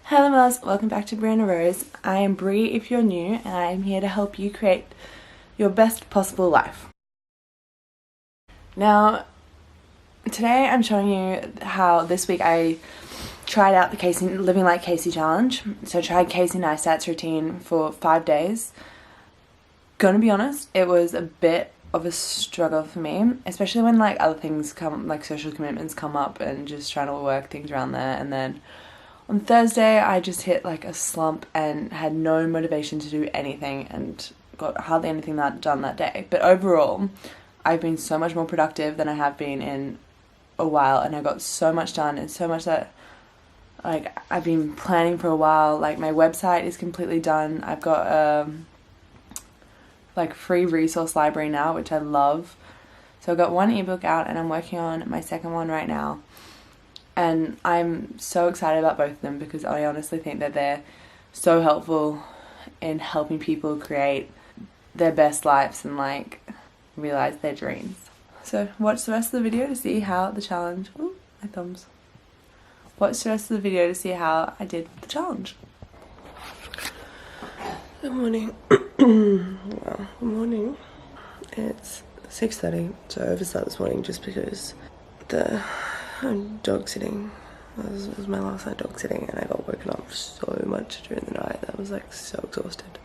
Hello Mars, welcome back to Brienna Rose. I am Brie if you're new, and I am here to help you create your best possible life. Now, today I'm showing you how this week I tried out the Living Like Casey challenge. So I tried Casey NEISTAT'S routine for 5 days. Gonna be honest, it was a bit of a struggle for me, especially when like other things come, like social commitments come up and just trying to work things around there. And then on Thursday I just hit like a slump and had no motivation to do anything and got hardly anything done that day. But overall, I've been so much more productive than I have been in a while, and I got so much done, and so much that like I've been planning for a while. Like my website is completely done. I've got like free resource library now, which I love. So I've got one ebook out and I'm working on my second one right now. And I'm so excited about both of them because I honestly think that they're so helpful in helping people create their best lives and like realize their dreams. So watch the rest of the video to see how the challenge, my thumbs. Watch the rest of the video to see how I did with the challenge. Good morning. Well, good morning. It's 6:30, so I overslept this morning just because I'm dog sitting. This was my last night dog sitting, and I got woken up so much during the night that I was like so exhausted.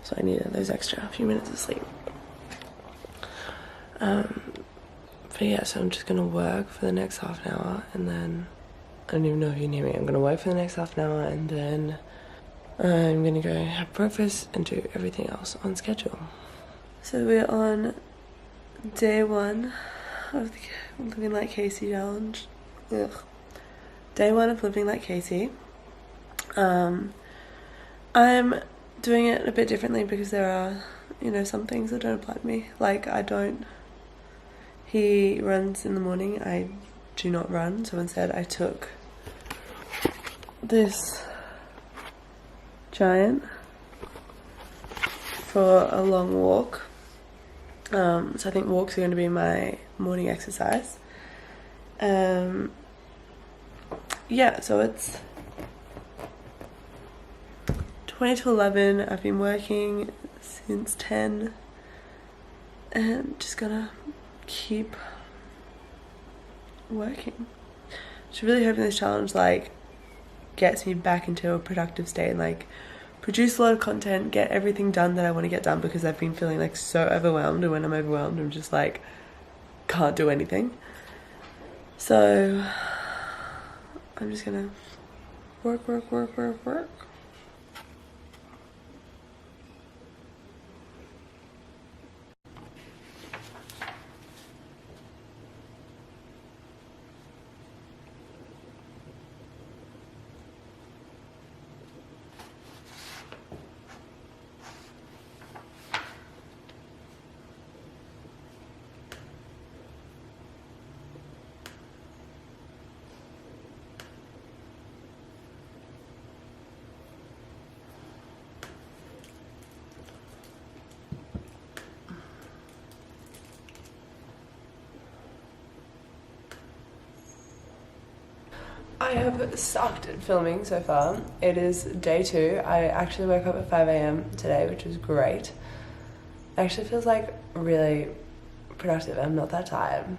So I needed those extra few minutes of sleep. But yeah, so I'm just gonna work for the next half an hour, and then I don't even know if you can hear me. I'm gonna work for the next half an hour, and then I'm gonna go have breakfast and do everything else on schedule. So we're on day 1 of the Living Like Casey challenge. Ugh. Day 1 of Living Like Casey. I'm doing it a bit differently because there are, some things that don't apply to me. Like he runs in the morning, I do not run, so instead I took this giant for a long walk. So I think walks are going to be my morning exercise. Yeah, so it's 20 to 11. I've been working since 10 and just gonna keep working. Just really hoping this challenge like gets me back into a productive state and like produce a lot of content, get everything done that I want to get done, because I've been feeling like so overwhelmed, and when I'm overwhelmed I'm just like can't do anything. So I'm just gonna work. I have sucked at filming so far. It is day 2. I actually woke up at 5 AM today, which was great. It actually feels like really productive. I'm not that tired.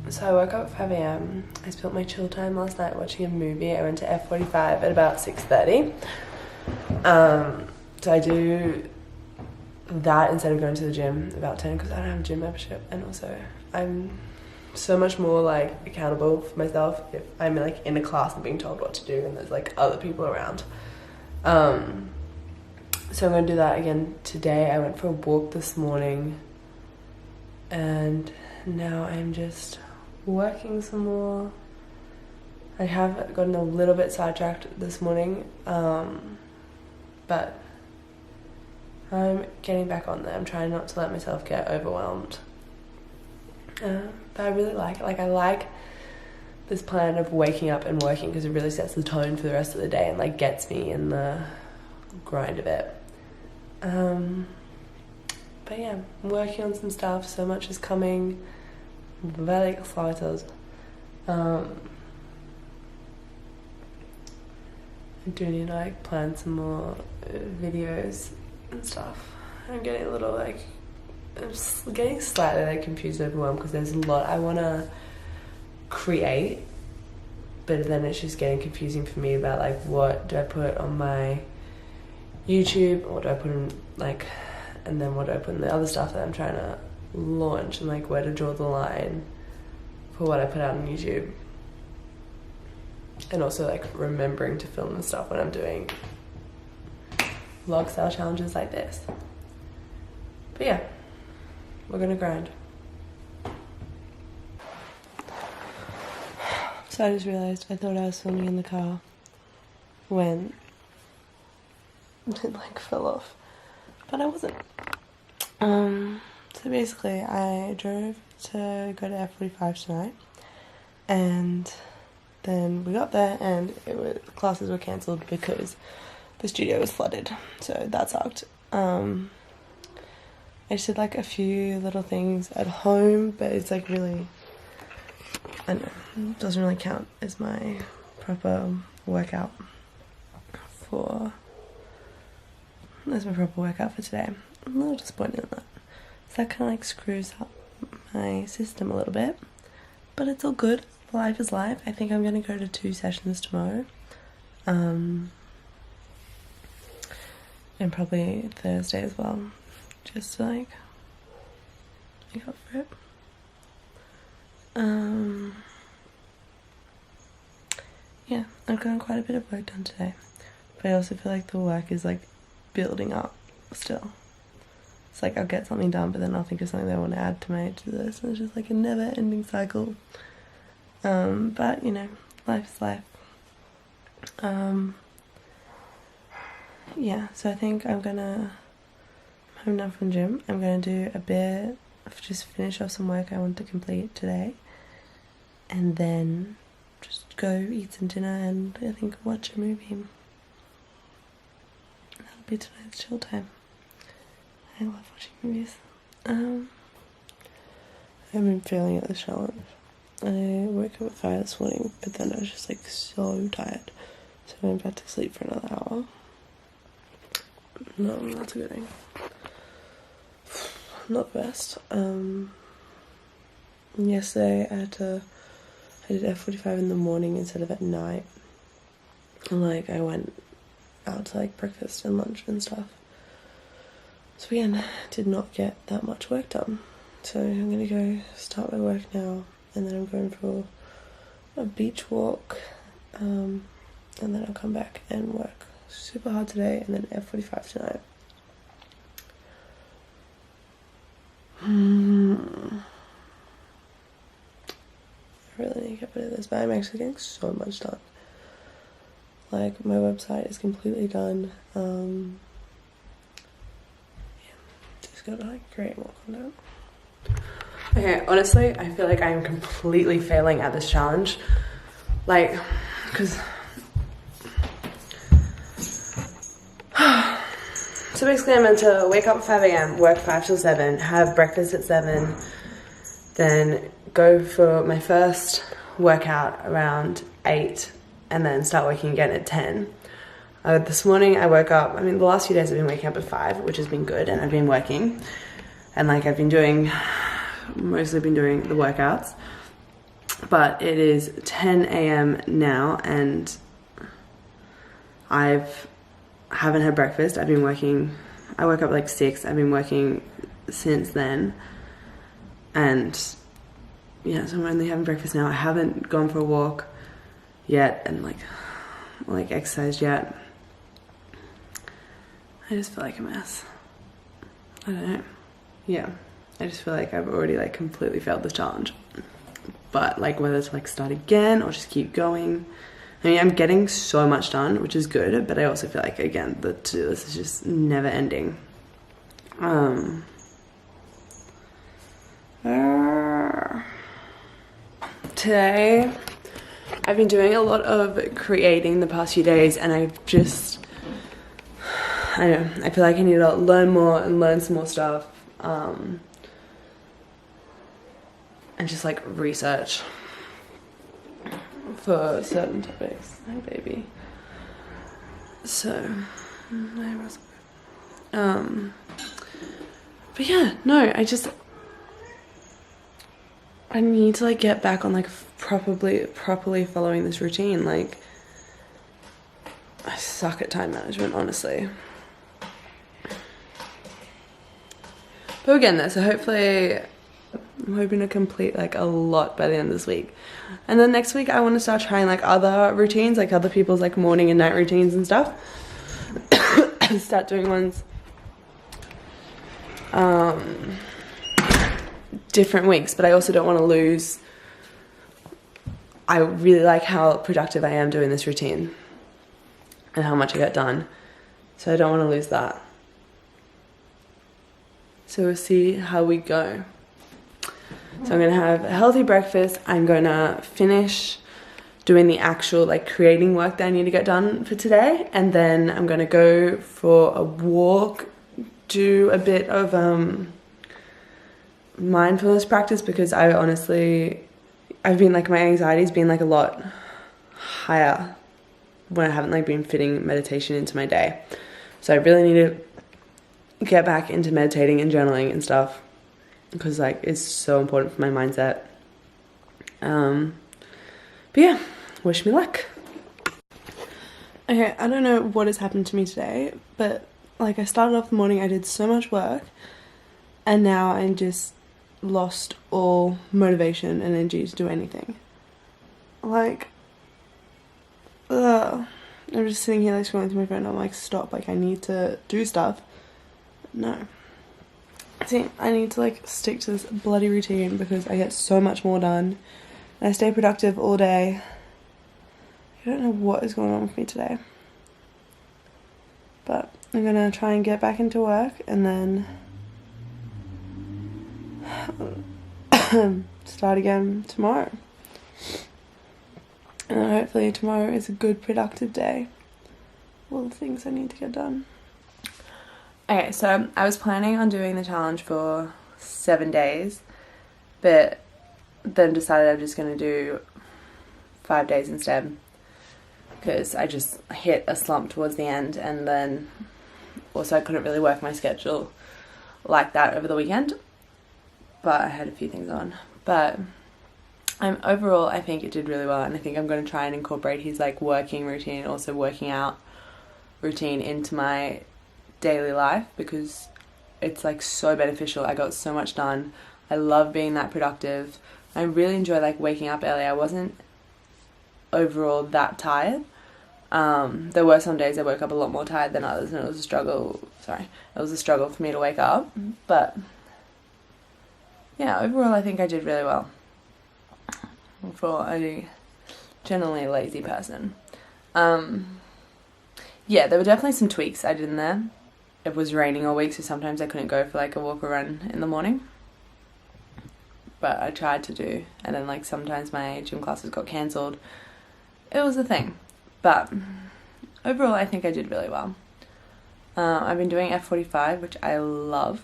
So I woke up at 5 AM. I spent my chill time last night watching a movie. I went to F45 at about 6:30. So I do that instead of going to the gym about 10 because I don't have a gym membership, and also I'm so much more like accountable for myself if I'm like in a class and being told what to do and there's like other people around. So I'm gonna do that again today. I went for a walk this morning and now I'm just working some more. I have gotten a little bit sidetracked this morning, but I'm getting back on there. I'm trying not to let myself get overwhelmed. But I really like it. Like I like this plan of waking up and working because it really sets the tone for the rest of the day and like gets me in the grind of it. But yeah, I'm working on some stuff. So much is coming. I'm very excited. do need to like plan some more videos and stuff. I'm getting a little like, I'm getting slightly like confused and overwhelmed because there's a lot I want to create, but then it's just getting confusing for me about like what do I put on my YouTube, or what do I put in like, and then what do I put in the other stuff that I'm trying to launch, and like where to draw the line for what I put out on YouTube. And also like remembering to film the stuff when I'm doing vlog style challenges like this. But yeah, we're gonna grind. So I just realised I thought I was filming in the car when it like fell off, but I wasn't. So basically I drove to go to F45 tonight, and then we got there and classes were cancelled because the studio was flooded, so that sucked. I just did like a few little things at home, but it's like really, I don't know, it doesn't really count as my proper workout for today. I'm a little disappointed in that. So that kind of like screws up my system a little bit, but it's all good. Life is life. I think I'm going to go to 2 sessions tomorrow. And probably Thursday as well. Just to like make up for it. Yeah, I've gotten quite a bit of work done today. But I also feel like the work is like building up still. It's like I'll get something done, but then I'll think of something that I want to add to my to this, and it's just like a never ending cycle. But you know, life is life. Yeah, so I think I'm home now from the gym. I'm gonna do a bit of just finish off some work I want to complete today, and then just go eat some dinner and I think watch a movie. That'll be tonight's chill time. I love watching movies. I've been failing at this challenge. I woke up at 5 this morning, but then I was just like so tired, so I went back to sleep for another hour. No, that's a good thing. Not the best. Yesterday I did F45 in the morning instead of at night. And like I went out to like breakfast and lunch and stuff. So again, did not get that much work done. So I'm gonna go start my work now, and then I'm going for a beach walk, and then I'll come back and work super hard today, and then F45 tonight. I really need to get rid of this, but I'm actually getting so much done. Like, my website is completely done. Yeah, just gotta like create more content. Okay, honestly, I feel like I am completely failing at this challenge. Like, because so basically I'm meant to wake up at 5 a.m, work 5 till 7, have breakfast at 7, then go for my first workout around 8, and then start working again at 10. This morning I woke up, I mean the last few days I've been waking up at 5, which has been good, and I've been working, and like mostly been doing the workouts, but it is 10 a.m. now, and haven't had breakfast. I woke up at like 6, I've been working since then, and yeah, so I'm only having breakfast now. I haven't gone for a walk yet, and like exercised yet. I just feel like a mess. I don't know. Yeah, I just feel like I've already like completely failed this challenge, but like whether to like start again or just keep going. I mean, I'm getting so much done, which is good, but I also feel like, again, the to-do list is just never ending. Today, I've been doing a lot of creating the past few days, and I feel like I need to learn more and learn some more stuff, and just like research for certain topics. Hi baby. So, but yeah, no, I need to like get back on like properly following this routine. Like, I suck at time management, honestly. But we're getting there, so hopefully I'm hoping to complete like a lot by the end of this week. And then next week I want to start trying like other routines, like other people's like morning and night routines and stuff. Start doing ones different weeks, but I also don't want to lose. I really like how productive I am doing this routine and how much I get done, so I don't want to lose that. So we'll see how we go. So I'm gonna have a healthy breakfast. I'm gonna finish doing the actual like creating work that I need to get done for today, and then I'm gonna go for a walk, do a bit of mindfulness practice, because I've been like, my anxiety's been like a lot higher when I haven't like been fitting meditation into my day. So I really need to get back into meditating and journaling and stuff, because like it's so important for my mindset. But yeah, wish me luck. Okay, I don't know what has happened to me today, but like I started off the morning, I did so much work, and now I'm just lost all motivation and energy to do anything. Like, I'm just sitting here like scrolling through my phone. I'm like, stop, like I need to do stuff. No. See, I need to like stick to this bloody routine because I get so much more done and I stay productive all day. I don't know what is going on with me today, but I'm gonna try and get back into work and then start again tomorrow. And then hopefully tomorrow is a good productive day. All the things I need to get done. Okay, so I was planning on doing the challenge for 7 days, but then decided I'm just going to do 5 days instead, because I just hit a slump towards the end, and then also I couldn't really work my schedule like that over the weekend, but I had a few things on. But overall I think it did really well, and I think I'm going to try and incorporate his like working routine, also working out routine, into my daily life, because it's like so beneficial. I got so much done. I love being that productive. I really enjoy like waking up early. I wasn't overall that tired. There were some days I woke up a lot more tired than others, and it was a struggle. It was a struggle for me to wake up, but yeah, overall I think I did really well for a generally lazy person. Yeah, there were definitely some tweaks I did in there. It was raining all week, so sometimes I couldn't go for like a walk or run in the morning, but I tried to do, and then like sometimes my gym classes got cancelled. It was a thing, but overall I think I did really well. I've been doing F45, which I love.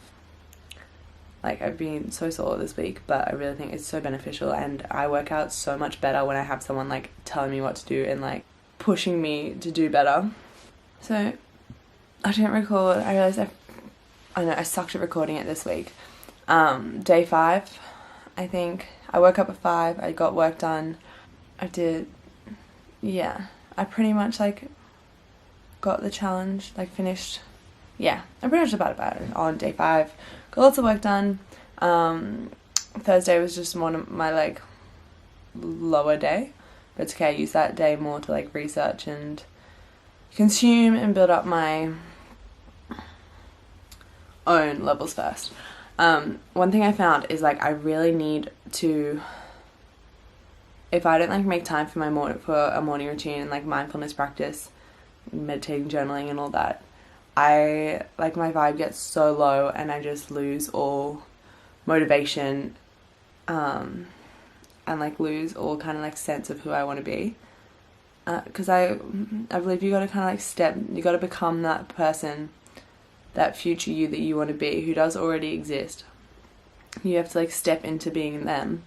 Like, I've been so sore this week, but I really think it's so beneficial, and I work out so much better when I have someone like telling me what to do and like pushing me to do better. So I didn't record. I realised I sucked at recording it this week. Day 5, I think. I woke up at 5, I got work done. I pretty much like got the challenge, like finished. Yeah, I'm pretty much about it on day 5. Got lots of work done. Thursday was just one of my like lower day, but it's okay. I use that day more to like research and consume and build up my own levels first. One thing I found is like I really need to, if I don't like make time for a morning routine and like mindfulness practice, meditating, journaling and all that, I like my vibe gets so low and I just lose all motivation, and like lose all kind of like sense of who I want to be. Because I believe you got to kind of like you got to become that person, that future you that you want to be, who does already exist. You have to like step into being them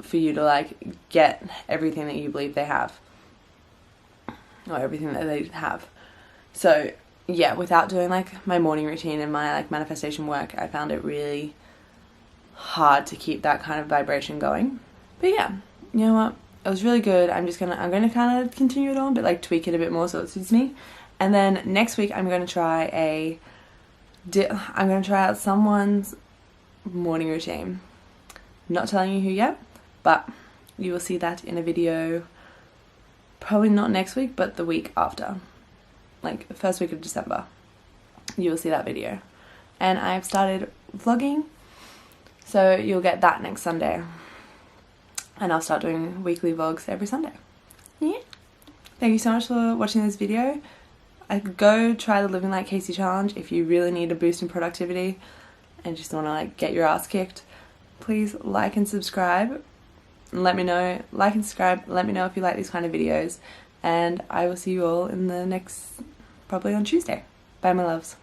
for you to like get everything that you believe they have, or everything that they have. So yeah, without doing like my morning routine and my like manifestation work, I found it really hard to keep that kind of vibration going. But yeah, you know what? It was really good. I'm gonna kind of continue it on, but like tweak it a bit more so it suits me. And then next week I'm gonna try out someone's morning routine. Not telling you who yet, but you will see that in a video. Probably not next week, but the week after, like the first week of December. You will see that video. And I've started vlogging, so you'll get that next Sunday. And I'll start doing weekly vlogs every Sunday. Yeah. Thank you so much for watching this video. Go try the Living Like Casey challenge if you really need a boost in productivity and just want to like get your ass kicked. Please like and subscribe. Let me know. Like and subscribe. Let me know if you like these kind of videos. And I will see you all in the next, probably on Tuesday. Bye, my loves.